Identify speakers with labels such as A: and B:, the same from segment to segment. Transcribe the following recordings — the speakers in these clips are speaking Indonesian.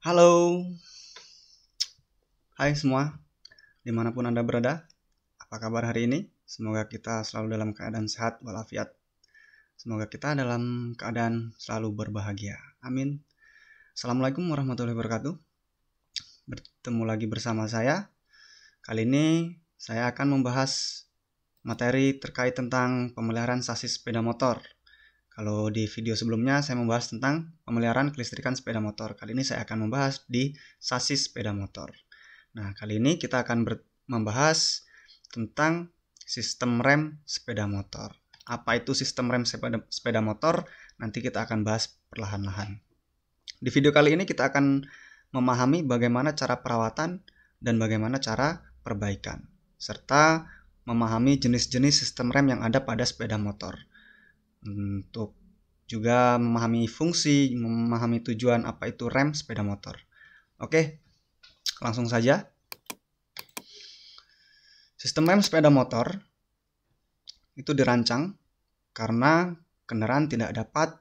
A: Halo, hai semua, dimanapun Anda berada. Apa kabar hari ini? Semoga kita selalu dalam keadaan sehat walafiat. Semoga kita dalam keadaan selalu berbahagia. Amin. Assalamualaikum warahmatullahi wabarakatuh. Bertemu lagi bersama saya. Kali ini saya akan membahas materi terkait tentang pemeliharaan sasis sepeda motor. Kalau di video sebelumnya saya membahas tentang pemeliharaan kelistrikan sepeda motor. Kali ini saya akan membahas di sasis sepeda motor. Nah, kali ini kita akan membahas tentang sistem rem sepeda motor. Apa itu sistem rem sepeda motor? Nanti kita akan bahas perlahan-lahan. Di video kali ini kita akan memahami bagaimana cara perawatan dan bagaimana cara perbaikan, serta memahami jenis-jenis sistem rem yang ada pada sepeda motor. Untuk juga memahami fungsi, memahami tujuan apa itu rem sepeda motor. Oke, langsung saja. Sistem rem sepeda motor itu dirancang karena kendaraan tidak dapat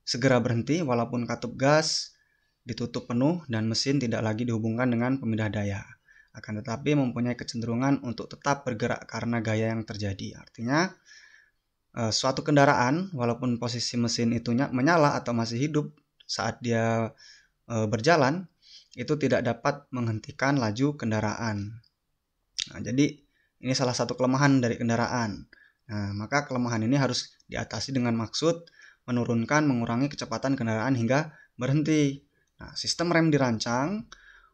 A: segera berhenti walaupun katup gas ditutup penuh dan mesin tidak lagi dihubungkan dengan pemindah daya. Akan tetapi mempunyai kecenderungan untuk tetap bergerak karena gaya yang terjadi. Artinya suatu kendaraan walaupun posisi mesin itu menyala atau masih hidup saat dia berjalan, itu tidak dapat menghentikan laju kendaraan. Nah, jadi ini salah satu kelemahan dari kendaraan. Nah, maka kelemahan ini harus diatasi dengan maksud mengurangi kecepatan kendaraan hingga berhenti. Nah, sistem rem dirancang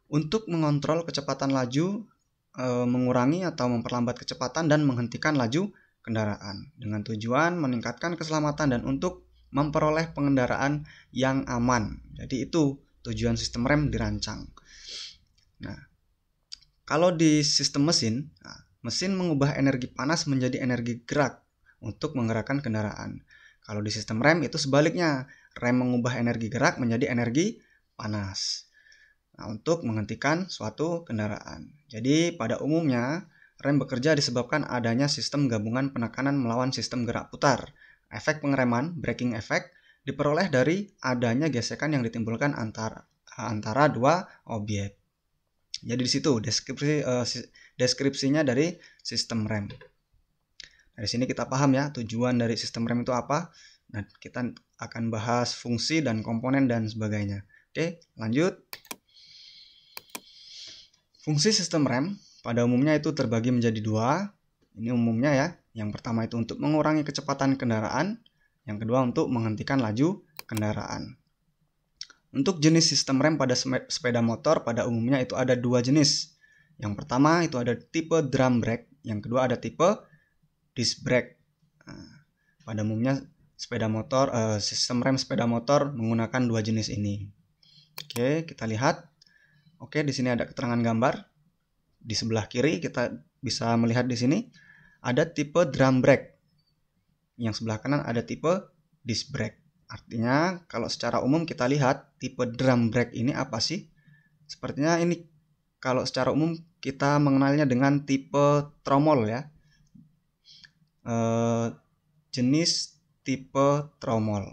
A: untuk mengontrol kecepatan laju, mengurangi atau memperlambat kecepatan dan menghentikan laju kendaraan dengan tujuan meningkatkan keselamatan dan untuk memperoleh pengendaraan yang aman. Jadi itu tujuan sistem rem dirancang. Nah, kalau di sistem mesin, mesin mengubah energi panas menjadi energi gerak untuk menggerakkan kendaraan. Kalau di sistem rem itu sebaliknya, rem mengubah energi gerak menjadi energi panas. Nah, untuk menghentikan suatu kendaraan. Jadi pada umumnya rem bekerja disebabkan adanya sistem gabungan penekanan melawan sistem gerak putar. Efek pengereman, braking effect, diperoleh dari adanya gesekan yang ditimbulkan antara dua objek. Jadi di situ deskripsinya dari sistem rem. Dari sini kita paham ya tujuan dari sistem rem itu apa. Nah, kita akan bahas fungsi dan komponen dan sebagainya. Oke, lanjut. Fungsi sistem rem pada umumnya itu terbagi menjadi dua. Ini umumnya ya. Yang pertama itu untuk mengurangi kecepatan kendaraan. Yang kedua untuk menghentikan laju kendaraan. Untuk jenis sistem rem pada sepeda motor pada umumnya itu ada dua jenis. Yang pertama itu ada tipe drum brake. Yang kedua ada tipe disc brake. Nah, pada umumnya sistem rem sepeda motor menggunakan dua jenis ini. Oke, kita lihat. Oke, di sini ada keterangan gambar. Di sebelah kiri kita bisa melihat di sini ada tipe drum brake. Yang sebelah kanan ada tipe disc brake. Artinya kalau secara umum kita lihat tipe drum brake ini apa sih? Sepertinya ini kalau secara umum kita mengenalnya dengan tipe tromol ya. Jenis tipe tromol.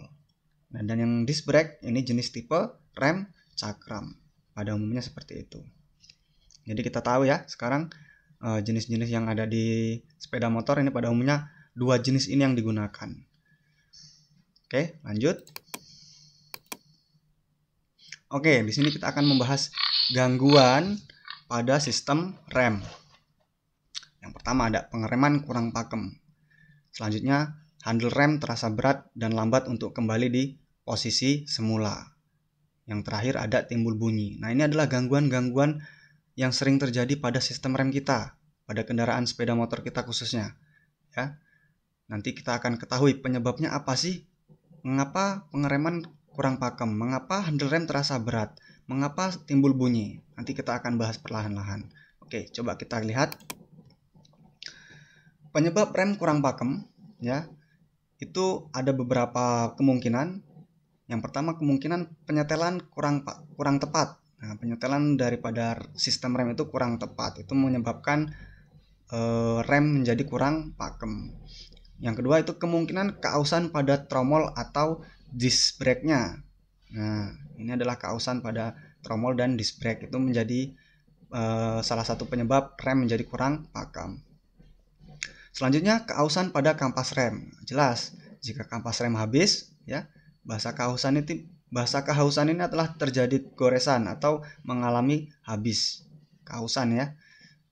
A: Nah, dan yang disc brake ini jenis tipe rem cakram. Pada umumnya seperti itu. Jadi kita tahu ya sekarang jenis-jenis yang ada di sepeda motor ini pada umumnya dua jenis ini yang digunakan. Oke, lanjut. Oke, di sini kita akan membahas gangguan pada sistem rem. Yang pertama ada pengereman kurang pakem. Selanjutnya handle rem terasa berat dan lambat untuk kembali di posisi semula. Yang terakhir ada timbul bunyi. Nah, ini adalah gangguan-gangguan yang sering terjadi pada sistem rem kita, pada kendaraan sepeda motor kita khususnya. Ya. Nanti kita akan ketahui penyebabnya apa sih? Mengapa pengereman kurang pakem? Mengapa handle rem terasa berat? Mengapa timbul bunyi? Nanti kita akan bahas perlahan-lahan. Oke, coba kita lihat. Penyebab rem kurang pakem, ya, itu ada beberapa kemungkinan. Yang pertama kemungkinan penyetelan kurang tepat. Nah, penyetelan daripada sistem rem itu kurang tepat. Itu menyebabkan rem menjadi kurang pakem. Yang kedua itu kemungkinan keausan pada tromol atau disc brake-nya. Nah, ini adalah keausan pada tromol dan disc brake, itu menjadi salah satu penyebab rem menjadi kurang pakem. Selanjutnya, keausan pada kampas rem. Jelas, jika kampas rem habis, ya, bahasa kehausan ini adalah terjadi goresan atau mengalami habis kehausan, ya.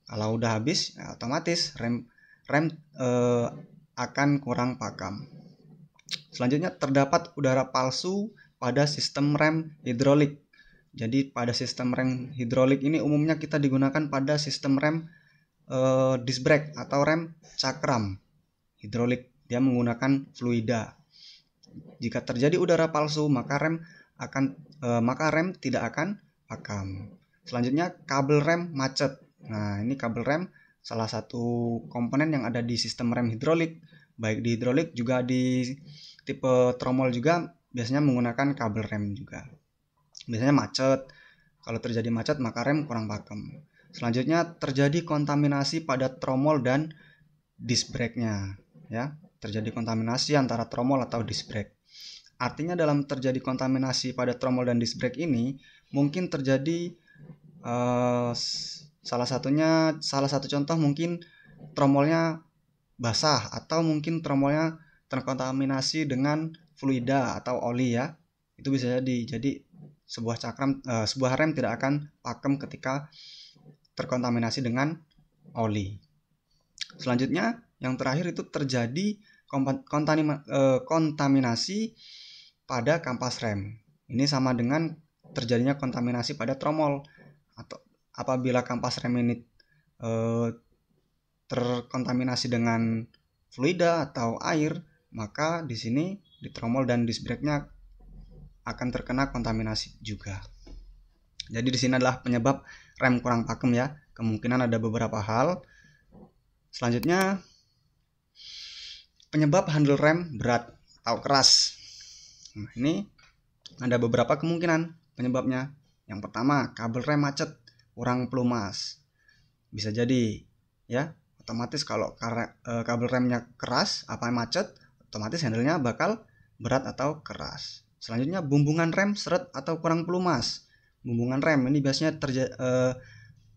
A: Kalau udah habis, ya otomatis rem akan kurang pakem. Selanjutnya, terdapat udara palsu pada sistem rem hidrolik. Jadi pada sistem rem hidrolik ini umumnya kita digunakan pada sistem rem disc brake atau rem cakram hidrolik. Dia menggunakan fluida. Jika terjadi udara palsu, maka rem tidak akan pakem. Selanjutnya, kabel rem macet. Nah, ini kabel rem salah satu komponen yang ada di sistem rem hidrolik. Baik di hidrolik juga di tipe tromol juga biasanya menggunakan kabel rem juga. Biasanya macet. Kalau terjadi macet maka rem kurang pakem. Selanjutnya, terjadi kontaminasi pada tromol dan disc brake-nya, ya. Terjadi kontaminasi antara tromol atau disc brake. Artinya dalam terjadi kontaminasi pada tromol dan disc brake ini mungkin terjadi salah satu contoh mungkin tromolnya basah atau mungkin tromolnya terkontaminasi dengan fluida atau oli, ya. Itu bisa jadi sebuah rem tidak akan pakem ketika terkontaminasi dengan oli. Selanjutnya, yang terakhir itu terjadi kontaminasi pada kampas rem. Ini sama dengan terjadinya kontaminasi pada tromol. Atau apabila kampas rem ini terkontaminasi dengan fluida atau air, maka di sini di tromol dan disc brake-nya akan terkena kontaminasi juga. Jadi di sini adalah penyebab rem kurang pakem, ya. Kemungkinan ada beberapa hal. Selanjutnya, penyebab handle rem berat atau keras. Nah, ini ada beberapa kemungkinan penyebabnya. Yang pertama, kabel rem macet, kurang pelumas. Bisa jadi, ya. Otomatis kalau kabel remnya keras, macet, otomatis handle-nya bakal berat atau keras. Selanjutnya, bumbungan rem seret atau kurang pelumas. Bumbungan rem ini biasanya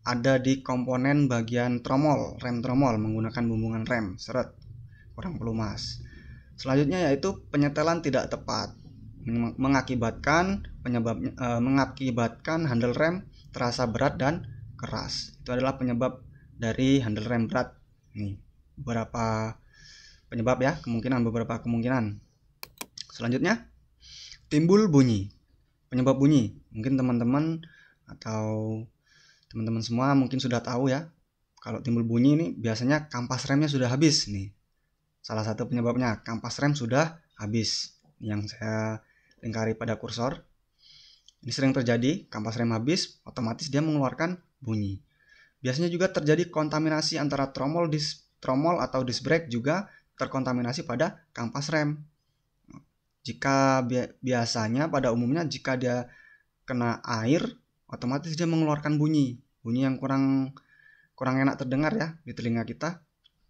A: ada di komponen bagian tromol, rem tromol menggunakan bumbungan rem seret, kurang pelumas. Selanjutnya yaitu penyetelan tidak tepat, mengakibatkan handle rem terasa berat dan keras. Itu adalah penyebab dari handle rem berat. Nih, beberapa penyebab, ya, beberapa kemungkinan. Selanjutnya, timbul bunyi. Penyebab bunyi, mungkin teman-teman atau teman-teman semua mungkin sudah tahu, ya. Kalau timbul bunyi ini biasanya kampas remnya sudah habis nih. Salah satu penyebabnya kampas rem sudah habis. Yang saya lingkari pada kursor. Ini sering terjadi, kampas rem habis, otomatis dia mengeluarkan bunyi. Biasanya juga terjadi kontaminasi antara tromol atau disc brake juga terkontaminasi pada kampas rem. Jika biasanya pada umumnya jika dia kena air, otomatis dia mengeluarkan bunyi yang kurang enak terdengar, ya, di telinga kita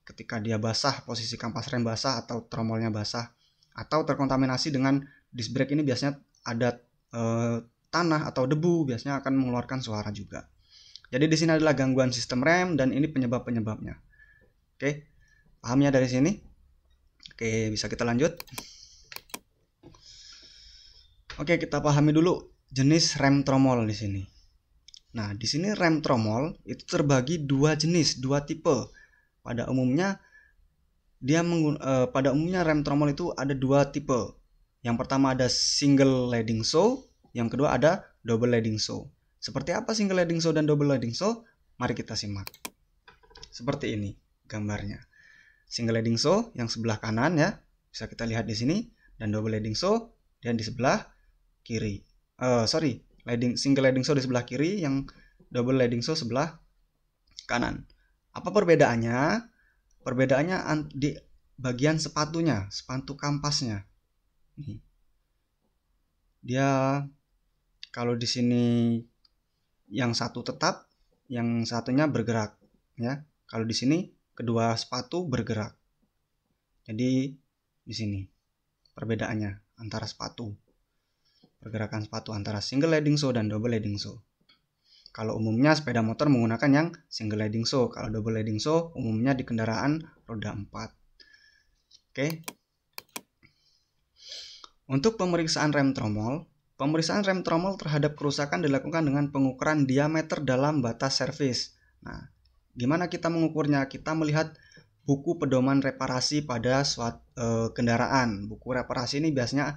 A: ketika dia basah, posisi kampas rem basah atau tromolnya basah atau terkontaminasi dengan disc brake. Ini biasanya ada tanah atau debu, biasanya akan mengeluarkan suara juga. Jadi di sini adalah gangguan sistem rem dan ini penyebabnya. Oke, paham ya dari sini? Oke, bisa kita lanjut. Oke, kita pahami dulu jenis rem tromol di sini. Nah, di sini rem tromol itu terbagi dua jenis, dua tipe. Pada umumnya rem tromol itu ada dua tipe. Yang pertama ada single leading saw, yang kedua ada double leading saw. Seperti apa single leading saw dan double leading saw? Mari kita simak. Seperti ini gambarnya. Single leading saw yang sebelah kanan, ya, bisa kita lihat di sini, dan double leading saw dan di sebelah kiri. Single leading saw di sebelah kiri, yang double leading saw sebelah kanan. Apa perbedaannya? Perbedaannya di bagian sepatunya, sepatu kampasnya. Nih. Dia kalau di sini yang satu tetap, yang satunya bergerak, ya. Kalau di sini kedua sepatu bergerak. Jadi di sini perbedaannya antara sepatu. pergerakan sepatu antara single leading shoe dan double leading shoe. Kalau umumnya sepeda motor menggunakan yang single leading shoe, kalau double leading shoe umumnya di kendaraan roda 4. Oke. Untuk pemeriksaan rem tromol, pemeriksaan rem tromol terhadap kerusakan dilakukan dengan pengukuran diameter dalam batas servis. Nah, gimana kita mengukurnya? Kita melihat buku pedoman reparasi pada suatu kendaraan. Buku reparasi ini biasanya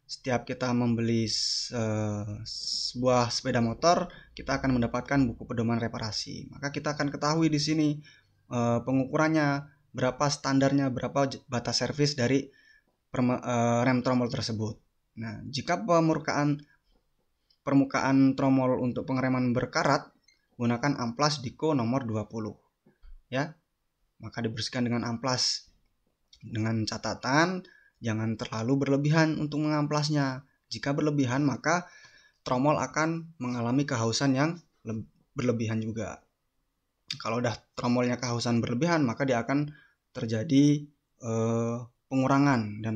A: setiap kita membeli sebuah sepeda motor, kita akan mendapatkan buku pedoman reparasi. Maka kita akan ketahui di sini pengukurannya, berapa standarnya, berapa batas servis dari rem tromol tersebut. Nah, jika permukaan tromol untuk pengereman berkarat, gunakan amplas Diko nomor 20. Ya. Maka dibersihkan dengan amplas. Dengan catatan jangan terlalu berlebihan untuk mengamplasnya. Jika berlebihan, maka tromol akan mengalami kehausan yang berlebihan juga. Kalau udah tromolnya kehausan berlebihan, maka dia akan terjadi pengurangan, dan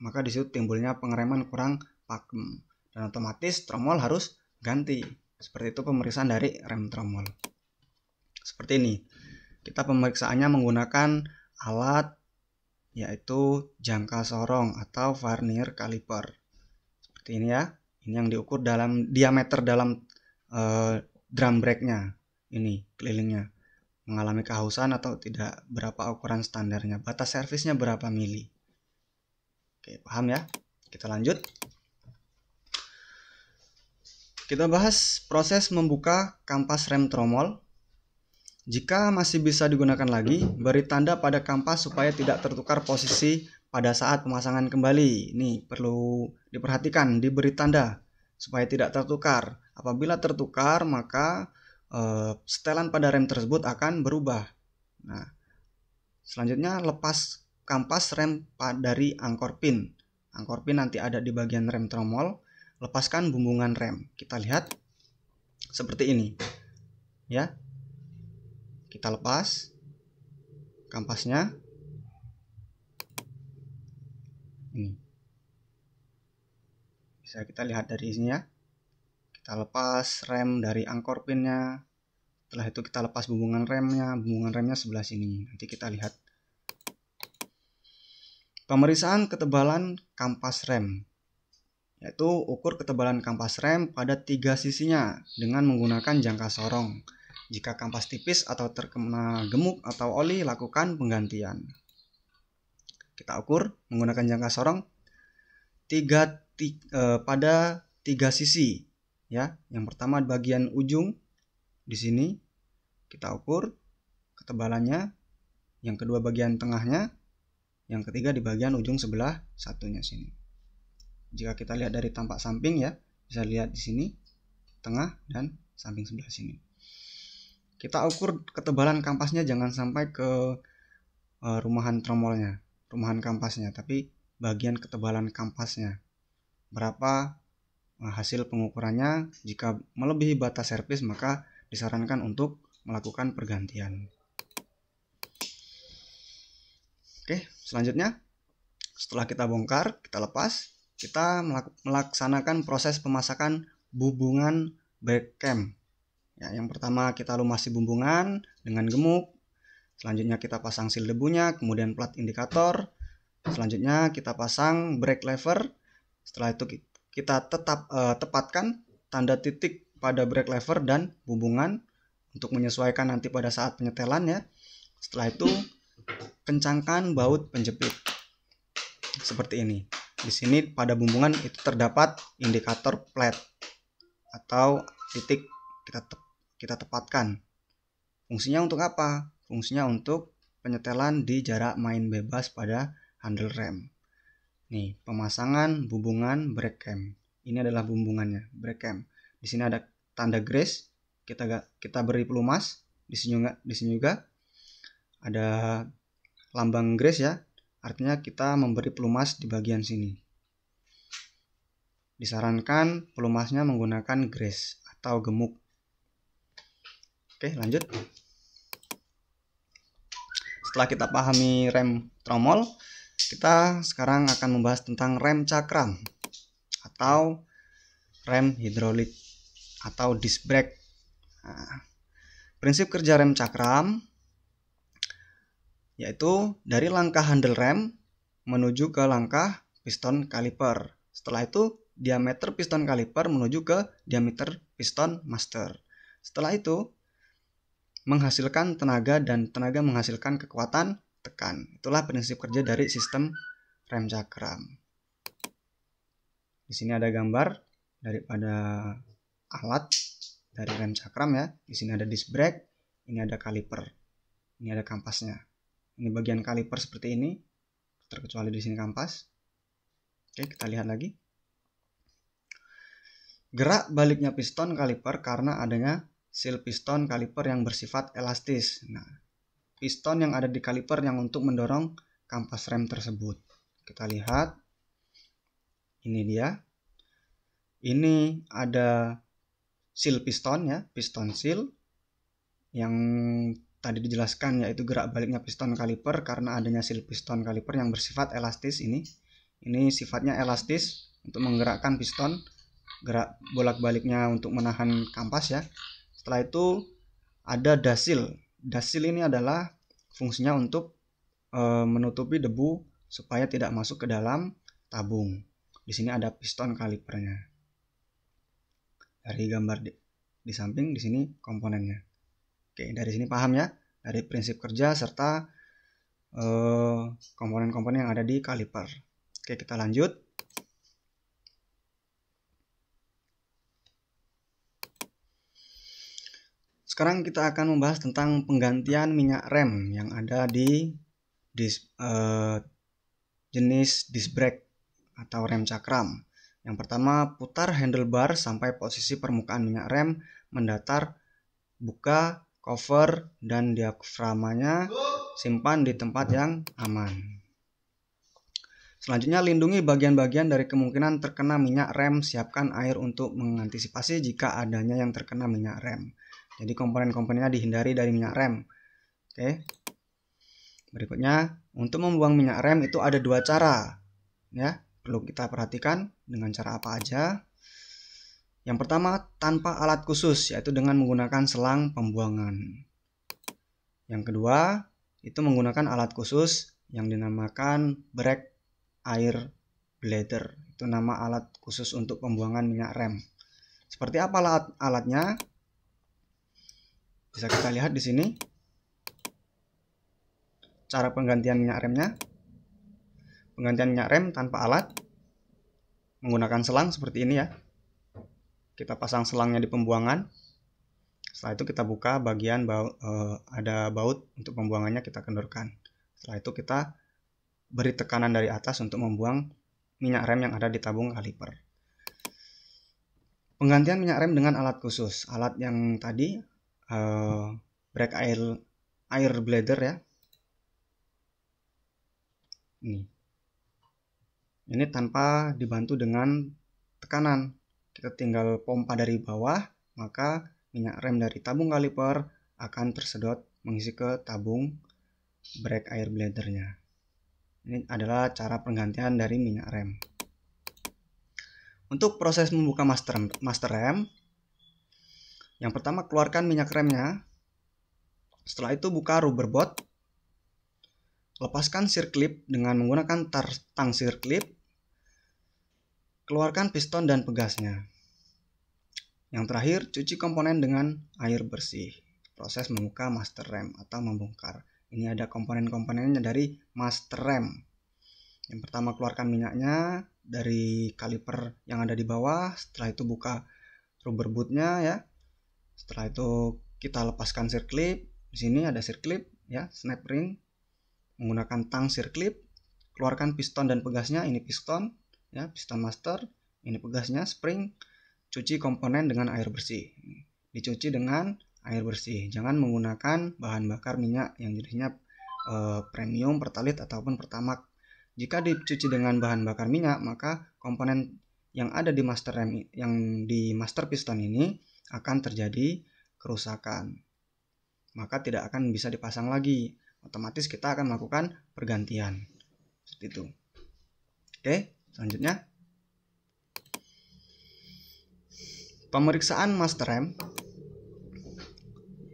A: maka disitu timbulnya pengereman kurang pakem, dan otomatis tromol harus ganti. Seperti itu pemeriksaan dari rem tromol. Seperti ini, kita pemeriksaannya menggunakan alat yaitu jangka sorong atau vernier caliper. Seperti ini ya, ini yang diukur dalam diameter dalam drum brake-nya, ini kelilingnya mengalami kehausan atau tidak, berapa ukuran standarnya, batas servisnya berapa mili. Oke, paham ya? Kita lanjut. Kita bahas proses membuka kampas rem tromol. Jika masih bisa digunakan lagi, beri tanda pada kampas supaya tidak tertukar posisi pada saat pemasangan kembali. Ini perlu diperhatikan, diberi tanda supaya tidak tertukar. Apabila tertukar, maka setelan pada rem tersebut akan berubah. Nah, selanjutnya lepas kampas rem dari angkor pin. Angkor pin nanti ada di bagian rem tromol. Lepaskan bumbungan rem. Kita lihat seperti ini. Ya. Kita lepas kampasnya. Ini. Bisa kita lihat dari sini ya. Kita lepas rem dari angkor pinnya. Setelah itu kita lepas bumbungan remnya. Bumbungan remnya sebelah sini. Nanti kita lihat. Pemeriksaan ketebalan kampas rem, yaitu ukur ketebalan kampas rem pada 3 sisinya dengan menggunakan jangka sorong. Jika kampas tipis atau terkena gemuk atau oli, lakukan penggantian. Kita ukur menggunakan jangka sorong pada 3 sisi. Ya, yang pertama bagian ujung di sini kita ukur ketebalannya, yang kedua bagian tengahnya, yang ketiga di bagian ujung sebelah satunya sini. Jika kita lihat dari tampak samping ya, bisa lihat di sini tengah dan samping sebelah sini. Kita ukur ketebalan kampasnya, jangan sampai ke rumahan tromolnya, rumahan kampasnya, tapi bagian ketebalan kampasnya. Berapa hasil pengukurannya. Jika melebihi batas servis, maka disarankan untuk melakukan pergantian. Oke, selanjutnya setelah kita bongkar, kita lepas, kita melaksanakan proses pemasakan bumbungan brake cam. Ya, yang pertama kita lumasi bumbungan dengan gemuk. Selanjutnya kita pasang seal debunya, kemudian plat indikator. Selanjutnya kita pasang brake lever. Setelah itu kita tepatkan tanda titik pada brake lever dan bumbungan untuk menyesuaikan nanti pada saat penyetelan ya. Setelah itu kencangkan baut penjepit seperti ini. Di sini pada bumbungan itu terdapat indikator plat atau titik, kita tepatkan. Fungsinya untuk apa? Fungsinya untuk penyetelan di jarak main bebas pada handle rem. Nih, pemasangan bumbungan brake cam. Ini adalah bumbungannya, brake cam. Di sini ada tanda grease, kita beri pelumas. Di sini juga ada lambang grease ya. Artinya kita memberi pelumas di bagian sini. Disarankan pelumasnya menggunakan grease atau gemuk. Oke, lanjut. Setelah kita pahami rem tromol, kita sekarang akan membahas tentang rem cakram atau rem hidrolik atau disc brake. Nah, prinsip kerja rem cakram yaitu dari langkah handle rem menuju ke langkah piston kaliper. Setelah itu diameter piston kaliper menuju ke diameter piston master. Setelah itu menghasilkan tenaga dan tenaga menghasilkan kekuatan tekan. Itulah prinsip kerja dari sistem rem cakram. Di sini ada gambar daripada alat dari rem cakram ya. Di sini ada disc brake, ini ada kaliper, ini ada kampasnya. Ini bagian kaliper seperti ini, terkecuali di sini kampas. Oke, kita lihat lagi. Gerak baliknya piston kaliper karena adanya seal piston kaliper yang bersifat elastis. Nah, piston yang ada di kaliper yang untuk mendorong kampas rem tersebut. Kita lihat. Ini dia. Ini ada seal piston ya, piston seal yang tadi dijelaskan, yaitu gerak baliknya piston kaliper karena adanya seal piston kaliper yang bersifat elastis. Ini sifatnya elastis untuk menggerakkan piston, gerak bolak-baliknya untuk menahan kampas ya. Setelah itu ada dasil. Dasil ini adalah fungsinya untuk menutupi debu supaya tidak masuk ke dalam tabung. Di sini ada piston kalipernya. Dari gambar di samping, di sini komponennya. Oke, dari sini paham ya, dari prinsip kerja serta komponen-komponen yang ada di kaliper. Oke, kita lanjut. Sekarang kita akan membahas tentang penggantian minyak rem yang ada di jenis disc brake atau rem cakram. Yang pertama, putar handlebar sampai posisi permukaan minyak rem mendatar, buka cover dan diaframanya, simpan di tempat yang aman. Selanjutnya, lindungi bagian-bagian dari kemungkinan terkena minyak rem. Siapkan air untuk mengantisipasi jika adanya yang terkena minyak rem. Jadi komponen-komponennya dihindari dari minyak rem. Oke. Berikutnya, untuk membuang minyak rem itu ada dua cara. Ya, perlu kita perhatikan dengan cara apa aja. Yang pertama, tanpa alat khusus, yaitu dengan menggunakan selang pembuangan. Yang kedua, itu menggunakan alat khusus yang dinamakan brake air bladder. Itu nama alat khusus untuk pembuangan minyak rem. Seperti apa alatnya? Bisa kita lihat di sini. Cara penggantian minyak remnya. Penggantian minyak rem tanpa alat menggunakan selang seperti ini ya. Kita pasang selangnya di pembuangan. Setelah itu kita buka bagian ada baut untuk pembuangannya, kita kendorkan. Setelah itu kita beri tekanan dari atas untuk membuang minyak rem yang ada di tabung kaliper. Penggantian minyak rem dengan alat khusus. Alat yang tadi brake air bladder ya. Ini tanpa dibantu dengan tekanan. Kita tinggal pompa dari bawah, maka minyak rem dari tabung kaliper akan tersedot mengisi ke tabung brake air bladdernya. Ini adalah cara penggantian dari minyak rem. Untuk proses membuka master rem, yang pertama keluarkan minyak remnya. Setelah itu buka rubber bolt. Lepaskan sirklip dengan menggunakan tang sirklip. Keluarkan piston dan pegasnya. Yang terakhir, cuci komponen dengan air bersih. Proses membuka master rem atau membongkar. Ini ada komponen-komponennya dari master rem. Yang pertama, keluarkan minyaknya dari kaliper yang ada di bawah. Setelah itu buka rubber bootnya ya. Setelah itu kita lepaskan sirklip. Di sini ada sirklip ya, snap ring. Menggunakan tang sirklip. Keluarkan piston dan pegasnya. Ini piston ya, piston master. Ini pegasnya, spring. Cuci komponen dengan air bersih. Dicuci dengan air bersih. Jangan menggunakan bahan bakar minyak yang jenisnya premium, pertalite ataupun pertamax. Jika dicuci dengan bahan bakar minyak, maka komponen yang ada di master rem, yang di master piston ini akan terjadi kerusakan. Maka tidak akan bisa dipasang lagi. Otomatis kita akan melakukan pergantian. Seperti itu. Oke, selanjutnya. Pemeriksaan master rem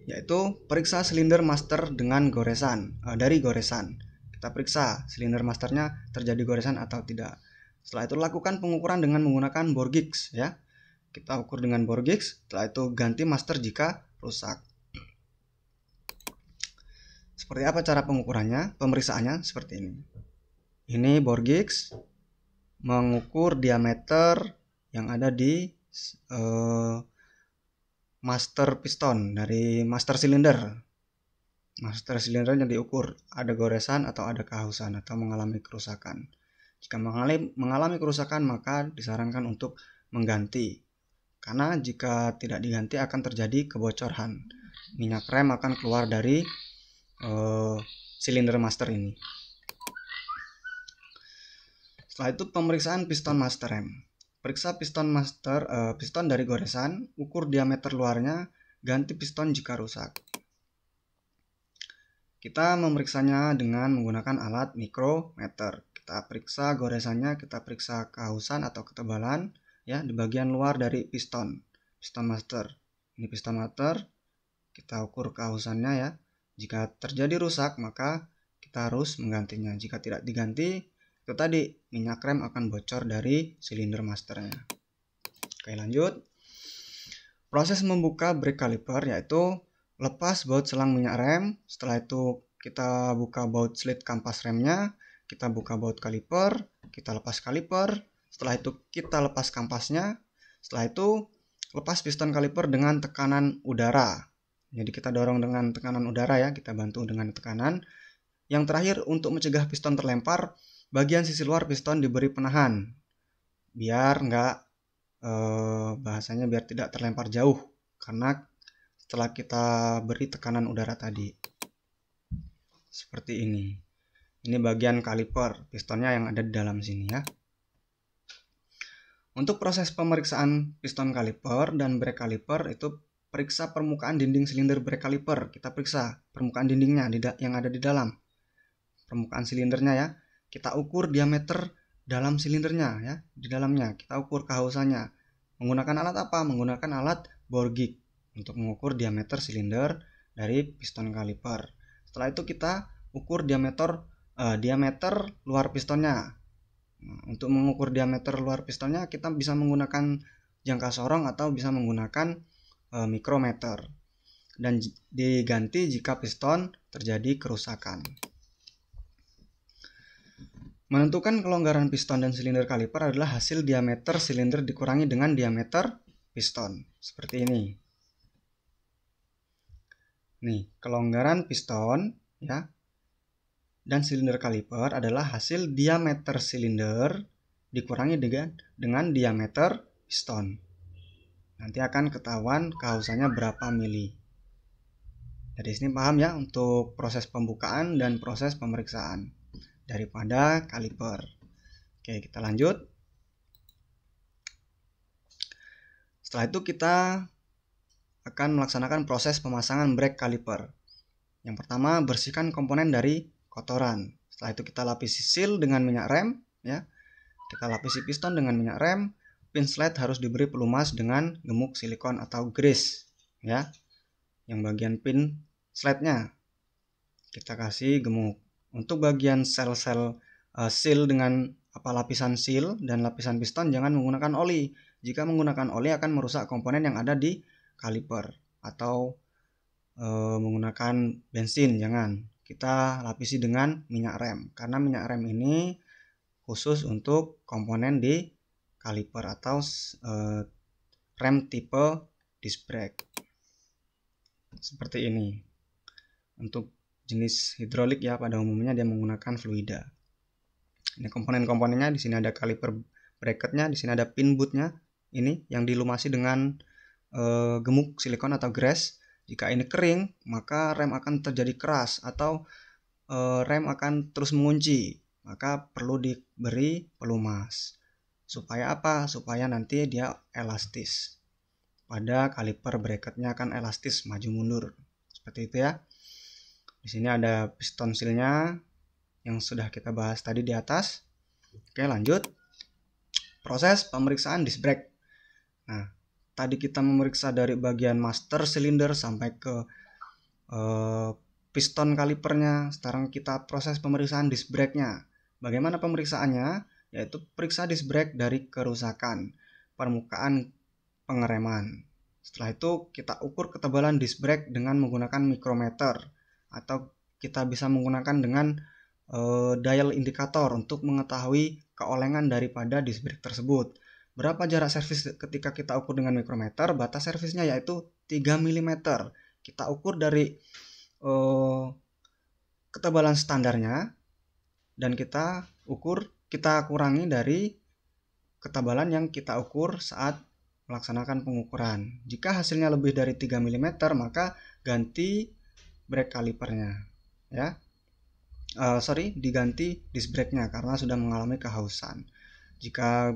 A: yaitu periksa silinder master dengan dari goresan. Kita periksa silinder masternya terjadi goresan atau tidak. Setelah itu lakukan pengukuran dengan menggunakan bore gauge ya. Kita ukur dengan bore gauge, setelah itu ganti master jika rusak. Seperti apa cara pengukurannya? Pemeriksaannya seperti ini. Ini bore gauge mengukur diameter yang ada di master piston dari master silinder. Master silindernya diukur ada goresan atau ada kehausan atau mengalami kerusakan. Jika mengalami kerusakan maka disarankan untuk mengganti. Karena jika tidak diganti akan terjadi kebocoran. Minyak rem akan keluar dari silinder master ini. Setelah itu pemeriksaan piston master rem. Periksa piston piston dari goresan, ukur diameter luarnya, ganti piston jika rusak. Kita memeriksanya dengan menggunakan alat mikrometer. Kita periksa goresannya, kita periksa kehausan atau ketebalan ya di bagian luar dari piston master. Ini piston master. Kita ukur kehausannya ya. Jika terjadi rusak maka kita harus menggantinya. Jika tidak diganti, itu tadi minyak rem akan bocor dari silinder masternya. Oke, lanjut. Proses membuka brake caliper yaitu lepas baut selang minyak rem. Setelah itu kita buka baut slit kampas remnya, kita buka baut kaliper, kita lepas kaliper. Setelah itu kita lepas kampasnya. Setelah itu lepas piston kaliper dengan tekanan udara. Jadi kita dorong dengan tekanan udara ya, kita bantu dengan tekanan. Yang terakhir untuk mencegah piston terlempar, bagian sisi luar piston diberi penahan. Biar bahasanya biar tidak terlempar jauh karena setelah kita beri tekanan udara tadi. Seperti ini. Ini bagian kaliper, pistonnya yang ada di dalam sini ya. Untuk proses pemeriksaan piston kaliper dan brake kaliper itu periksa permukaan dinding silinder brake kaliper. Kita periksa permukaan dindingnya yang ada di dalam. Permukaan silindernya ya. Kita ukur diameter dalam silindernya ya, di dalamnya. Kita ukur kehausannya. Menggunakan alat apa? Menggunakan alat bore gauge untuk mengukur diameter silinder dari piston kaliper. Setelah itu kita ukur diameter luar pistonnya. Nah, untuk mengukur diameter luar pistonnya kita bisa menggunakan jangka sorong atau bisa menggunakan mikrometer. Dan diganti jika piston terjadi kerusakan. Menentukan kelonggaran piston dan silinder kaliper adalah hasil diameter silinder dikurangi dengan diameter piston. Seperti ini. Nih, kelonggaran piston ya dan silinder kaliper adalah hasil diameter silinder dikurangi dengan diameter piston. Nanti akan ketahuan kehausannya berapa mili. Dari sini paham ya untuk proses pembukaan dan proses pemeriksaan daripada kaliper. Oke, kita lanjut. Setelah itu kita akan melaksanakan proses pemasangan brake kaliper. Yang pertama, bersihkan komponen dari kotoran. Setelah itu kita lapisi seal dengan minyak rem ya. Kita lapisi piston dengan minyak rem. Pin slide harus diberi pelumas dengan gemuk silikon atau grease ya. Yang bagian pin slide-nya kita kasih gemuk. Untuk bagian sel-sel seal dengan lapisan seal dan lapisan piston jangan menggunakan oli. Jika menggunakan oli akan merusak komponen yang ada di kaliper atau menggunakan bensin jangan. Kita lapisi dengan minyak rem karena minyak rem ini khusus untuk komponen di kaliper atau rem tipe disc brake. Seperti ini. Untuk jenis hidrolik ya pada umumnya dia menggunakan fluida. Ini komponen-komponennya, di sini ada kaliper bracketnya, di sini ada pin bootnya. Ini yang dilumasi dengan gemuk silikon atau grease. Jika ini kering, maka rem akan terjadi keras atau rem akan terus mengunci. Maka perlu diberi pelumas. Supaya apa? Supaya nanti dia elastis. Pada kaliper bracketnya akan elastis maju mundur. Seperti itu ya. Di sini ada piston seal-nya yang sudah kita bahas tadi di atas. Oke, lanjut. Proses pemeriksaan disc brake. Nah, tadi kita memeriksa dari bagian master silinder sampai ke piston kalipernya. Sekarang kita proses pemeriksaan disc brake-nya. Bagaimana pemeriksaannya? Yaitu periksa disc brake dari kerusakan permukaan pengereman. Setelah itu kita ukur ketebalan disc brake dengan menggunakan mikrometer, atau kita bisa menggunakan dengan dial indikator untuk mengetahui keolengan daripada disc brake tersebut. Berapa jarak servis ketika kita ukur dengan mikrometer? Batas servisnya yaitu 3 mm. Kita ukur dari ketebalan standarnya dan kita kurangi dari ketebalan yang kita ukur saat melaksanakan pengukuran. Jika hasilnya lebih dari 3 mm, maka ganti brake kalipernya, ya. Diganti disc brake-nya karena sudah mengalami kehausan. Jika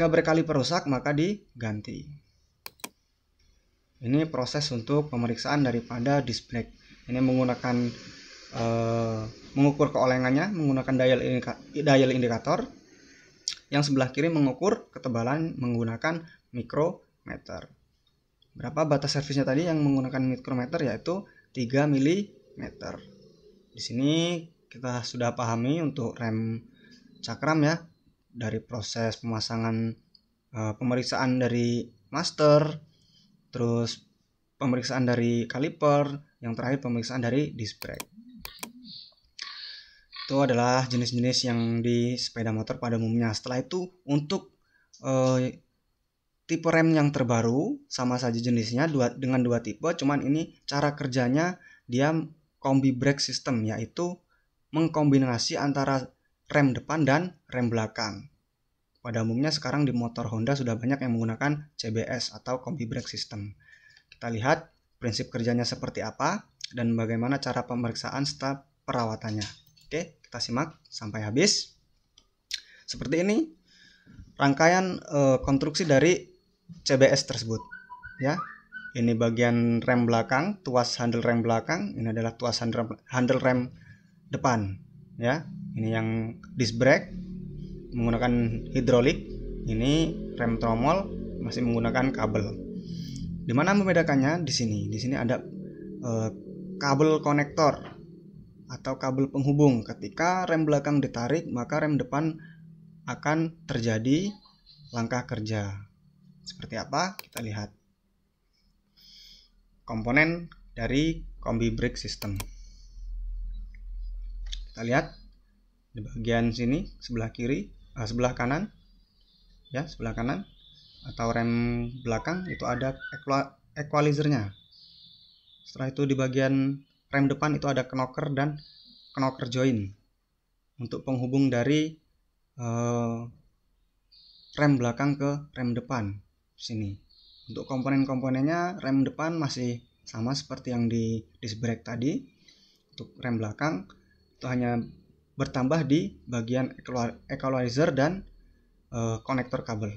A: brake kaliper rusak, maka diganti. Ini proses untuk pemeriksaan daripada disc brake. Ini menggunakan mengukur keolengannya menggunakan dial indikator. Yang sebelah kiri mengukur ketebalan menggunakan mikrometer. Berapa batas servisnya tadi yang menggunakan mikrometer? Yaitu 3 mm. Di sini kita sudah pahami untuk rem cakram, ya, dari proses pemasangan pemeriksaan dari master, terus pemeriksaan dari kaliper, yang terakhir pemeriksaan dari disc brake. Itu adalah jenis-jenis yang di sepeda motor pada umumnya. Setelah itu untuk tipe rem yang terbaru, sama saja jenisnya dengan dua tipe, cuman ini cara kerjanya dia kombi brake system, yaitu mengkombinasi antara rem depan dan rem belakang. Pada umumnya sekarang di motor Honda sudah banyak yang menggunakan CBS atau kombi brake system. Kita lihat prinsip kerjanya seperti apa dan bagaimana cara pemeriksaan serta perawatannya. Oke, kita simak sampai habis. Seperti ini rangkaian konstruksi dari CBS tersebut, ya. Ini bagian rem belakang, tuas handle rem belakang. Ini adalah tuas handle rem depan, ya. Ini yang disc brake menggunakan hidrolik. Ini rem tromol masih menggunakan kabel. Di mana membedakannya? Di sini. Di sini ada kabel konektor atau kabel penghubung. Ketika rem belakang ditarik, maka rem depan akan terjadi langkah kerja. Seperti apa? Kita lihat komponen dari kombi brake system. Kita lihat di bagian sini sebelah kanan, ya, sebelah kanan atau rem belakang itu ada equalizernya. Setelah itu di bagian rem depan itu ada knocker dan knocker joint untuk penghubung dari rem belakang ke rem depan. Sini. Untuk komponen-komponennya, rem depan masih sama seperti yang di disc brake tadi. Untuk rem belakang itu hanya bertambah di bagian equalizer dan konektor kabel.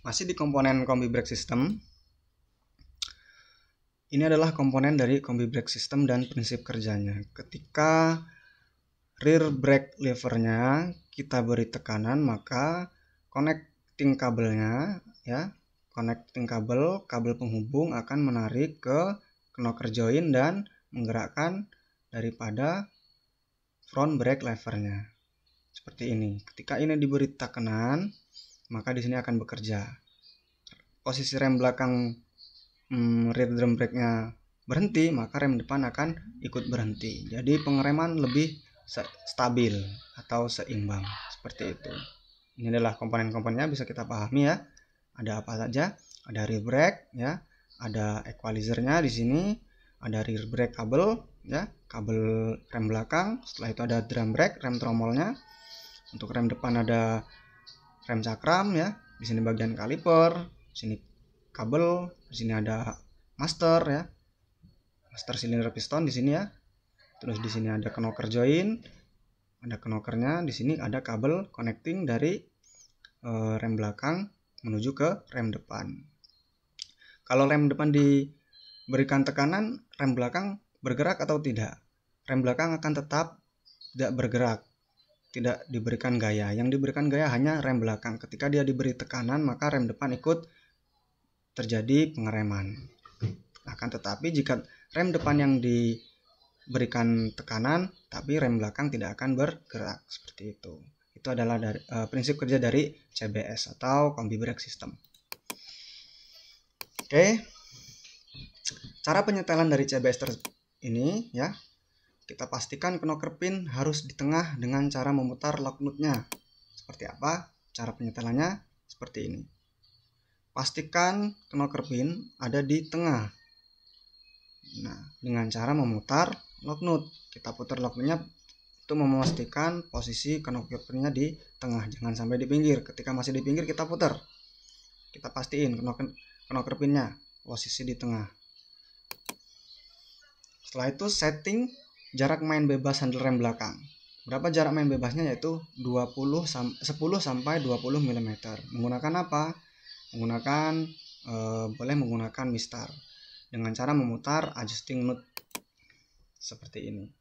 A: Masih di komponen kombi brake system. Ini adalah komponen dari kombi brake system dan prinsip kerjanya. Ketika rear brake levernya kita beri tekanan, maka connecting kabelnya, ya, connecting kabel penghubung akan menarik ke knocker joint dan menggerakkan daripada front brake levernya. Seperti ini. Ketika ini diberi tekanan, maka di sini akan bekerja. Posisi rem belakang rear drum brake-nya berhenti, maka rem depan akan ikut berhenti. Jadi pengereman lebih stabil atau seimbang, seperti itu. Ini adalah komponen-komponennya, bisa kita pahami, ya. Ada apa saja? Ada rear brake, ya. Ada equalizernya di sini, ada rear brake kabel, ya, kabel rem belakang. Setelah itu ada drum brake, rem tromolnya. Untuk rem depan ada rem cakram, ya. Di sini bagian kaliper, di sini kabel, di sini ada master, ya. Master silinder piston di sini, ya. Terus di sini ada knocker joint, ada knockernya. Di sini ada kabel connecting dari rem belakang menuju ke rem depan. Kalau rem depan diberikan tekanan, rem belakang bergerak atau tidak? Rem belakang akan tetap tidak bergerak. tidak diberikan gaya. Yang diberikan gaya hanya rem belakang. Ketika dia diberi tekanan, maka rem depan ikut terjadi pengereman. Akan tetapi jika rem depan yang diberikan tekanan, tapi rem belakang tidak akan bergerak, seperti itu. Itu adalah prinsip kerja dari CBS atau Combi Brake System. Oke. Cara penyetelan dari CBS ini ya, kita pastikan knocker pin harus di tengah dengan cara memutar lock nut-nya. Seperti apa? Cara penyetelannya seperti ini. Pastikan knocker pin ada di tengah. Nah, dengan cara memutar lock nut. Kita putar lock nut-nya untuk memastikan posisi knocker pin-nya di tengah, jangan sampai di pinggir. Ketika masih di pinggir kita putar. Kita pastiin knocker pin-nya posisi di tengah. Setelah itu setting jarak main bebas handle rem belakang. Berapa jarak main bebasnya? Yaitu 10 sampai 20 mm. Menggunakan apa? Boleh menggunakan mistar dengan cara memutar adjusting nut seperti ini.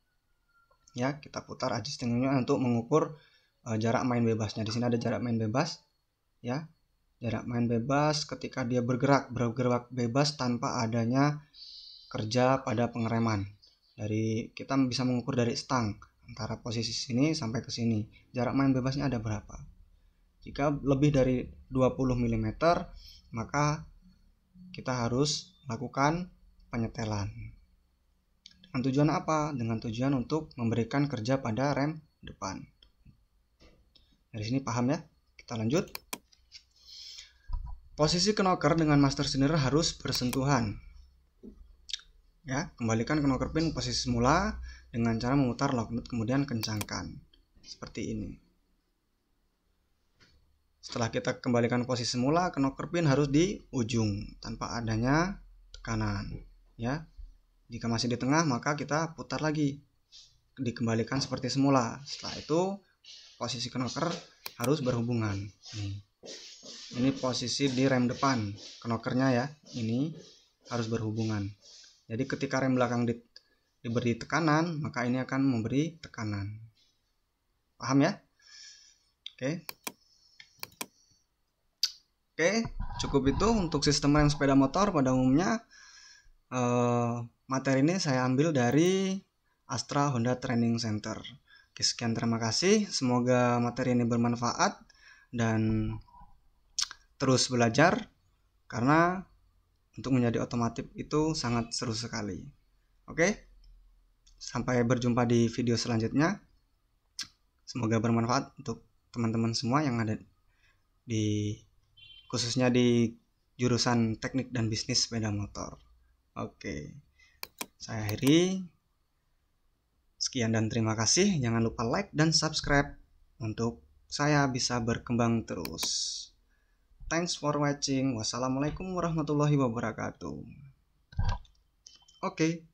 A: Ya, kita putar adjusting nutnya untuk mengukur jarak main bebasnya. Di sini ada jarak main bebas, ya. Jarak main bebas ketika dia bergerak bebas tanpa adanya kerja pada pengereman. Kita bisa mengukur dari stang antara posisi sini sampai ke sini. Jarak main bebasnya ada berapa? Jika lebih dari 20 mm, maka kita harus lakukan penyetelan. Dengan tujuan apa? Dengan tujuan untuk memberikan kerja pada rem depan. Dari sini paham ya? Kita lanjut. Posisi knocker dengan master cylinder harus bersentuhan. Ya, kembalikan knocker pin posisi semula dengan cara memutar lock nut, kemudian kencangkan seperti ini. Setelah kita kembalikan posisi semula, knocker pin harus di ujung tanpa adanya tekanan. Ya, jika masih di tengah maka kita putar lagi, dikembalikan seperti semula. Setelah itu posisi knocker harus berhubungan. Ini posisi di rem depan knockernya ya, ini harus berhubungan. Jadi ketika rem belakang diberi tekanan, maka ini akan memberi tekanan. Paham ya? Oke, cukup itu untuk sistem rem sepeda motor pada umumnya. Materi ini saya ambil dari Astra Honda Training Center. Oke, sekian, terima kasih. Semoga materi ini bermanfaat dan terus belajar, karena untuk menjadi otomotif itu sangat seru sekali. Oke, sampai berjumpa di video selanjutnya. Semoga bermanfaat untuk teman-teman semua yang ada khususnya di jurusan teknik dan bisnis sepeda motor. Oke, saya akhiri. Sekian dan terima kasih. Jangan lupa like dan subscribe untuk saya bisa berkembang terus. Thanks for watching. Wassalamualaikum warahmatullahi wabarakatuh. Oke.